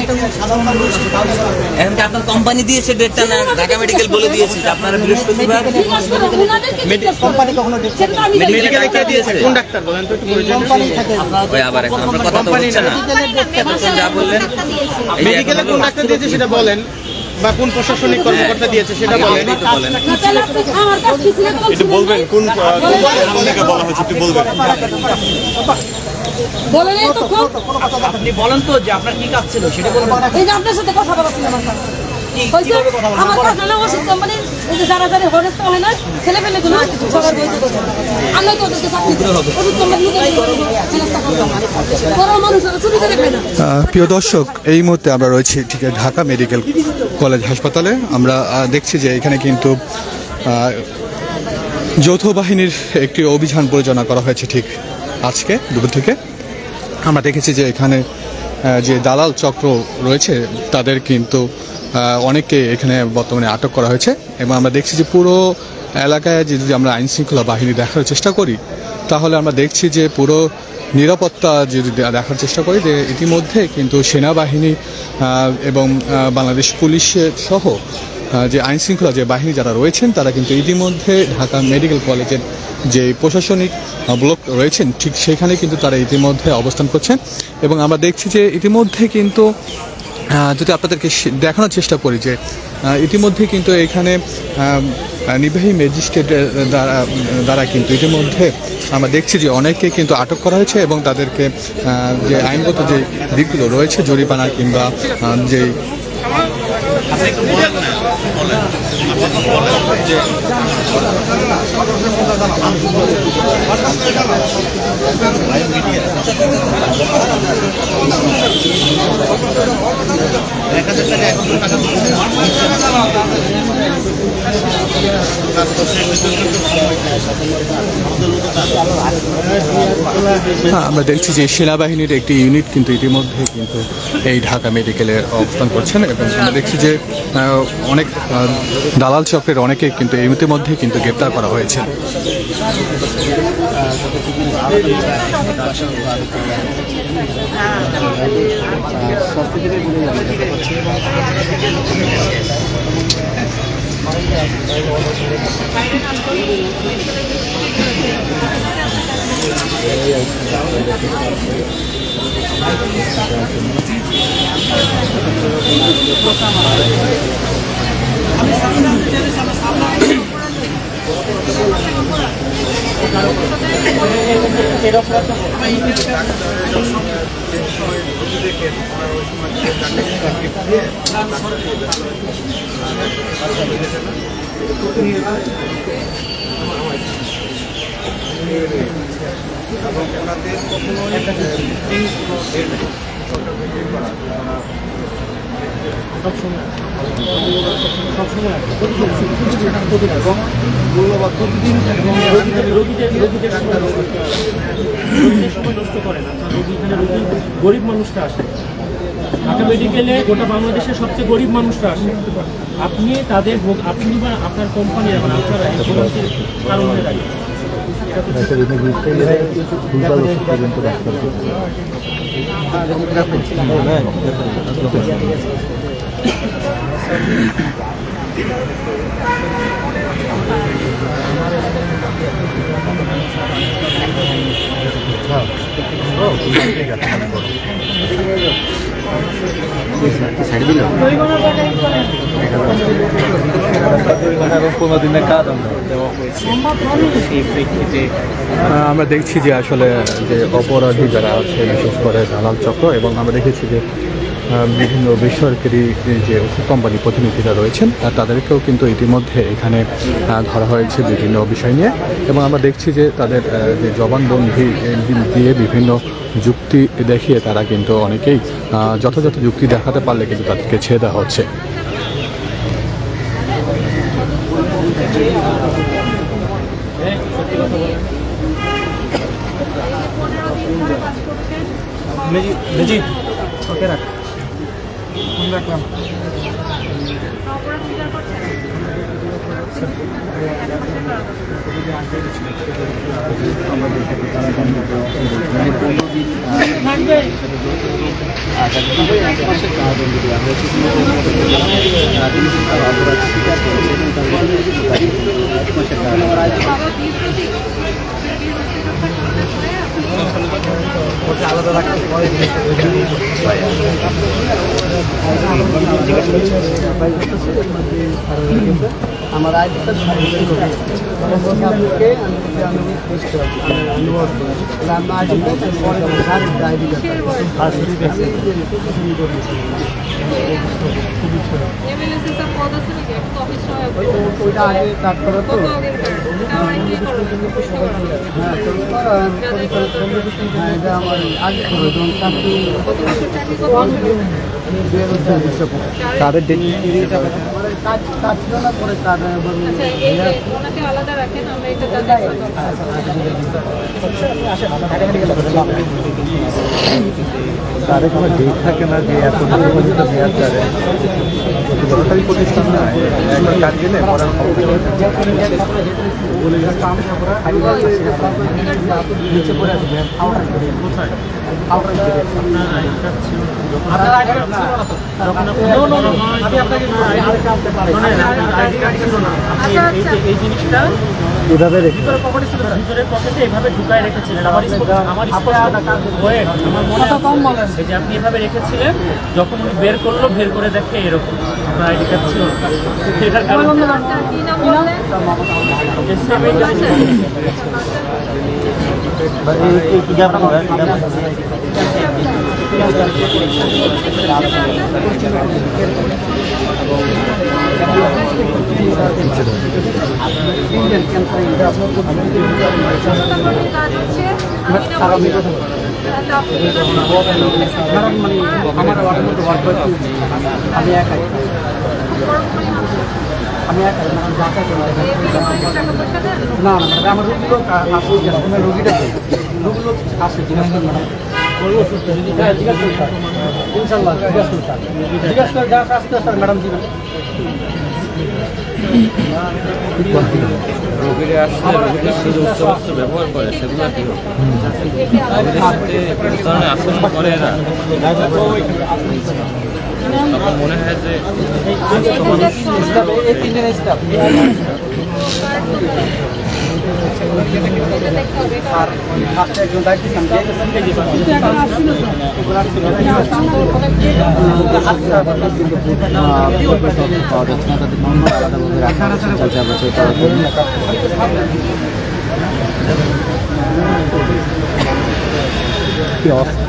এখন কি আপনার কোম্পানি দিয়েছে ডেটটা না ঢাকা মেডিকেল বলে দিয়েছে যে আপনারা বৃহস্পতিবার কোম্পানি কখনো মেডিকেলে কে দিয়েছে? কোন ডাক্তার বলেন তো একটু পরিচয়? কোম্পানি থাকে ওই আবার এখন আপনার কথা তো হচ্ছে না। এখন যা বললেন মেডিকেলে কোন ডাক্তার দিয়েছে সেটা বলেন, বা কোন প্রশাসনিক কর্মকর্তা দিয়েছে সেটা বলেন। একটু বলবেন কোন থেকে বলা হয়েছে একটু বলবেন। আপনি বলেন তো যে আপনার কি কাজ ছিল সেটা বলুন। এই যে আপনার সাথে কথা বলা ছিল আমার কাছে। আমার কাছে হলো ওষুধ কোম্পানির এই যে যারা যারা হরেস্ট হয় না ছেলে পেলে গুলো সবার বইতে করতে আমরা তো ওদেরকে চাকরি দিই ওষুধ কোম্পানি চুরি করে খায় না। প্রিয় দর্শক, এই মুহূর্তে আমরা রয়েছি ঠিক ঢাকা মেডিকেল কলেজ হাসপাতালে। আমরা দেখছি যে এখানে কিন্তু যৌথ বাহিনীর একটি অভিযান পরিচালনা করা হয়েছে ঠিক আজকে দুপুর থেকে। আমরা দেখেছি যে এখানে যে দালাল চক্র রয়েছে তাদের কিন্তু অনেককে এখানে বর্তমানে আটক করা হয়েছে এবং আমরা দেখছি যে পুরো এলাকায় যদি আমরা আইন শৃঙ্খলা বাহিনী দেখার চেষ্টা করি তাহলে আমরা দেখছি যে পুরো নিরাপত্তা যদি দেখার চেষ্টা করি যে ইতিমধ্যে কিন্তু সেনাবাহিনী এবং বাংলাদেশ পুলিশের সহ যে আইন শৃঙ্খলা যে বাহিনী যারা রয়েছেন তারা কিন্তু ইতিমধ্যে ঢাকা মেডিকেল কলেজের যে প্রশাসনিক ব্লক রয়েছেন ঠিক সেখানে কিন্তু তারা ইতিমধ্যে অবস্থান করছেন এবং আমরা দেখছি যে ইতিমধ্যে কিন্তু যদি আপনাদেরকে দেখানোর চেষ্টা করি যে ইতিমধ্যে কিন্তু এখানে নির্বাহী ম্যাজিস্ট্রেটের দ্বারা কিন্তু ইতিমধ্যে আমরা দেখছি যে অনেককে কিন্তু আটক করা হয়েছে এবং তাদেরকে যে আইনগত যে দিকগুলো রয়েছে জরিমানা কিংবা যে আমরা দেখছি যে সেনাবাহিনীর একটি ইউনিট কিন্তু ইতিমধ্যে কিন্তু এই ঢাকা মেডিকেলের অবস্থান করছেন এবং আমরা দেখছি যে অনেক দালাল চক্রের অনেকে কিন্তু এই ইতিমধ্যে কিন্তু গ্রেপ্তার করা হয়েছে। গরিব মানুষটা আসে ঢাকা মেডিকেলে, গোটা বাংলাদেশের সবচেয়ে গরিব মানুষটা আসে। আপনি তাদের আপনি আপনার কোম্পানি এখন আপনারা কারণে দাঁড়িয়ে আমরা দেখছি যে আসলে যে অপরাধী যারা আছে বিশেষ করে দালাল চক্র এবং আমরা দেখেছি যে বিভিন্ন বেসরকারি যে ওষুধ কোম্পানি প্রতিনিধিরা রয়েছেন তাদেরকেও কিন্তু ইতিমধ্যে এখানে ধরা হয়েছে বিভিন্ন বিষয় নিয়ে এবং আমরা দেখছি যে তাদের যে জবানবন্দি দিয়ে বিভিন্ন যুক্তি দেখিয়ে তারা কিন্তু অনেকেই যথাযথ যুক্তি দেখাতে পারলে কিন্তু তাদেরকে ছেড়ে দেওয়া হচ্ছে। ওকে রাখ রাখলাম। আলাদা রাখতে পরে আমার আইডিটা ওইটা আগে তারপরে তো হ্যাঁ এটা আমার আগে করে কার্ডের ডেট কাজ ছিল না পরে কার্ড আলাদা রাখেন আমরা এটা তাদের কোনো ডেট থাকে না যে এত পর্যন্ত দেওয়ার তারে সরকারি প্রতিষ্ঠান না একটা কাজ গেলে পরে এই জিনিসটা এভাবে ভিতরে পকেটে এভাবে ঢুকায় রেখেছিলেন। আমার মনে আছে যে আপনি এভাবে রেখেছিলেন, যখন উনি বের করলো, বের করে দেখে এরকম আপনার আইডি কার্ড ছিল। এটার কারণে আমার ওয়ার্ডের মধ্যে ওয়ার্ক করছি আমি একাই না না আমার রোগীগুলো আসে রোগীটা রোগগুলো আসে জিজ্ঞাসা করেন ম্যাডাম জিজ্ঞাসা করুন ইনশাল্লাহ জিজ্ঞাসা করে যা আসতে স্যার ম্যাডাম জি রোগীরা আসলে রোগীদের সাথে উচ্চবাস্য ব্যবহার করে, সেগুলো কি রোগীদের সাথে আচরণ করে এরা, তখন মনে হয় যে একজন দায়িত্ব কি অবস্থা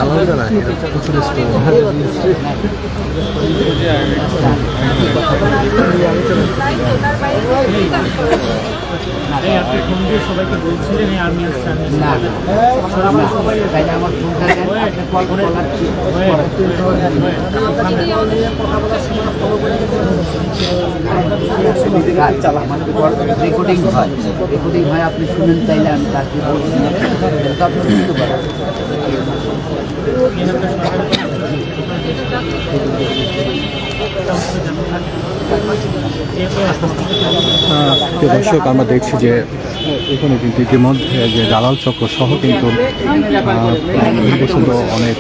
আমাদের আপনি ফোন দিয়ে সবাইকে বলছিলেন আর্মি আসছে রেকর্ডিং হয় আপনি শুনেন চাইলে আমি তাকে বলছি আপনি শুনতে পারেন। দর্শক, আমরা দেখছি যে এখানে কিন্তু ইতিমধ্যে যে দালাল চক্র সহ কিন্তু অনেক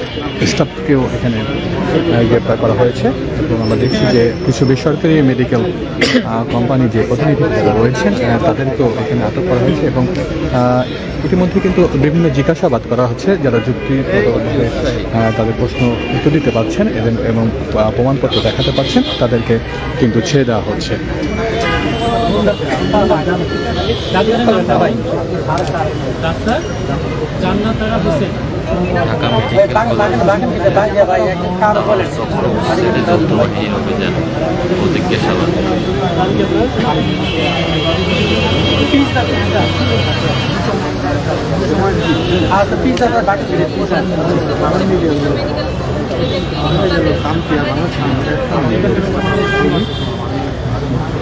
স্টাফকেও এখানে গ্রেপ্তার করা হয়েছে এবং আমরা দেখছি যে কিছু বেসরকারি মেডিকেল কোম্পানি যে প্রতিনিধি রয়েছেন তাদেরকেও এখানে আটক করা হয়েছে এবং ইতিমধ্যে কিন্তু বিভিন্ন জিজ্ঞাসাবাদ করা হচ্ছে, যারা যুক্তিগতভাবে তাদের প্রশ্ন উত্তর দিতে পারছেন এবং প্রমাণপত্র দেখাতে পারছেন তাদেরকে কিন্তু ছেড়ে দেওয়া হচ্ছে। ডাক্তার জান্নাতারা হোসেন ঢাকা মেডিকেল অভিযান ও জিজ্ঞাসাবাদ আর তো 30,000 বাকি ছিল।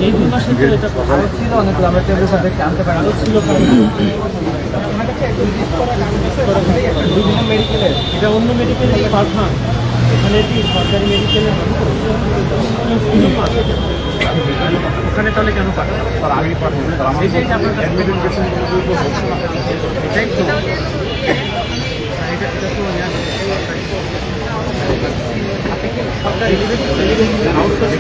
এই 2 মাসের তো এটা আরো ছিল অনেকগুলো, আমরা টেবিল সাথে আনতে পারি আরো ছিল বিভিন্ন মেডিকেলের, এটা অন্য মেডিকেলের পারফান, এখানে কি সরকারি মেডিকেলের ওখানে তাহলে কেন পাঠান? আমি পাঠাবো এটাই যে আপনার কাছে এটাই তো সরকারি আউটসোর্সিং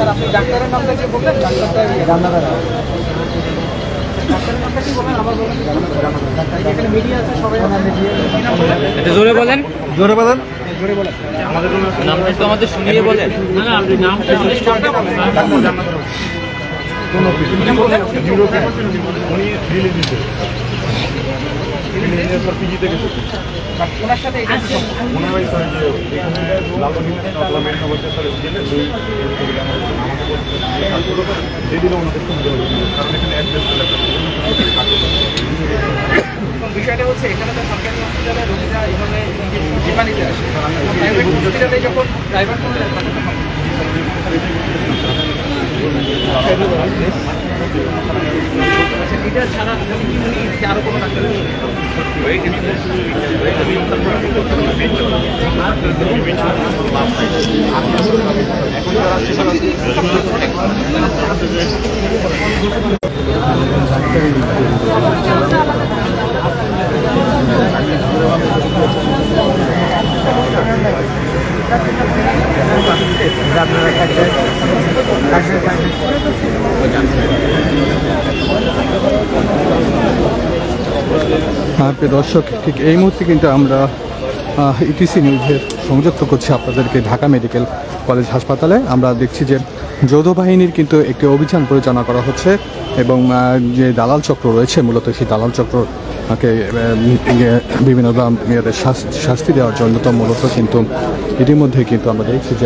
আর আপনি ডাক্তারের নামটা কি বললেন? ডাক্তারটা রান্নাঘর। ডাক্তারের নামটা কি বললেন? আবার বলুন। এখানে মিডিয়া আছে, সবাই এটা জোরে বলেন, জোরে বলেন। নামটা তো আমাদের শুনিয়ে বলেন। না না, আপনি নামটা বলে ওনার সাথে বিষয়টা হচ্ছে এখানে তো সরকারি হসপিটালে রোগীরা এখানে সেবা নিতে আসে, প্রাইভেট হসপিটালে যখন প্রাইভেট এটা ছাড়া কি আরো কোনো ডাক্তার প্রিয় দর্শক, ঠিক এই মুহূর্তে কিন্তু আমরা ইটিসি নিউজের সংযুক্ত করছি আপনাদেরকে ঢাকা মেডিকেল কলেজ হাসপাতালে। আমরা দেখছি যে যৌথ বাহিনীর কিন্তু একটি অভিযান পরিচালনা করা হচ্ছে এবং যে দালাল চক্র রয়েছে, মূলত সেই দালাল চক্রকে বিভিন্ন মেয়েদের শাস্তি দেওয়ার জন্য তো মূলত কিন্তু ইতিমধ্যে কিন্তু আমরা দেখছি যে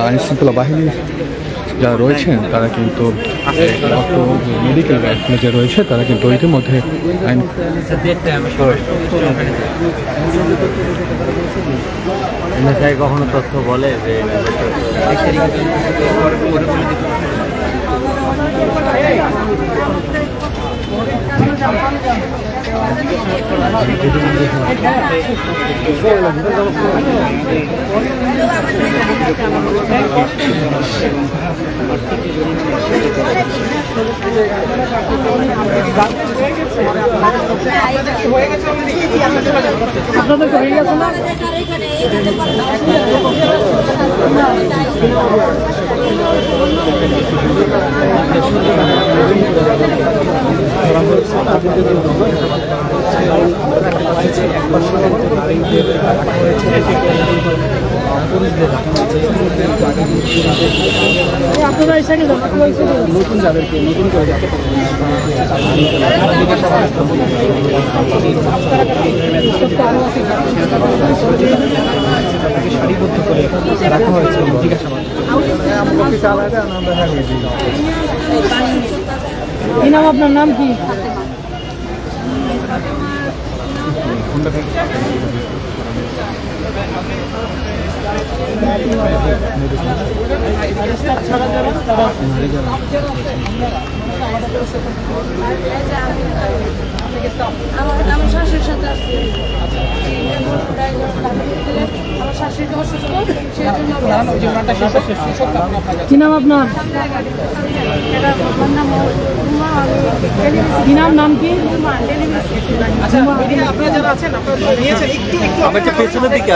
আইন শৃঙ্খলা বাহিনীর যারা রয়েছেন তারা কিন্তু মেডিকেল যে রয়েছে তারা কিন্তু ইতিমধ্যে আইন কখনো তথ্য বলে যে আপনাদের হয়ে গেছে না? আপনারা এসে নতুন যাদেরকে নতুন করে সারিবদ্ধ করে রাখা হয়েছে জিজ্ঞাসাবাদ। কি নাম আপনার? নাম কি? আমার শাশুড়ির সাথে আসছি, আমার শাশুড়ি অসুস্থ, সেই জন্য কি নাম আপনার? কি নাম? নাম কি? আচ্ছা, আপনারা যারা আছেন আপনারা নিয়েছেন একটু পেছনের দিকে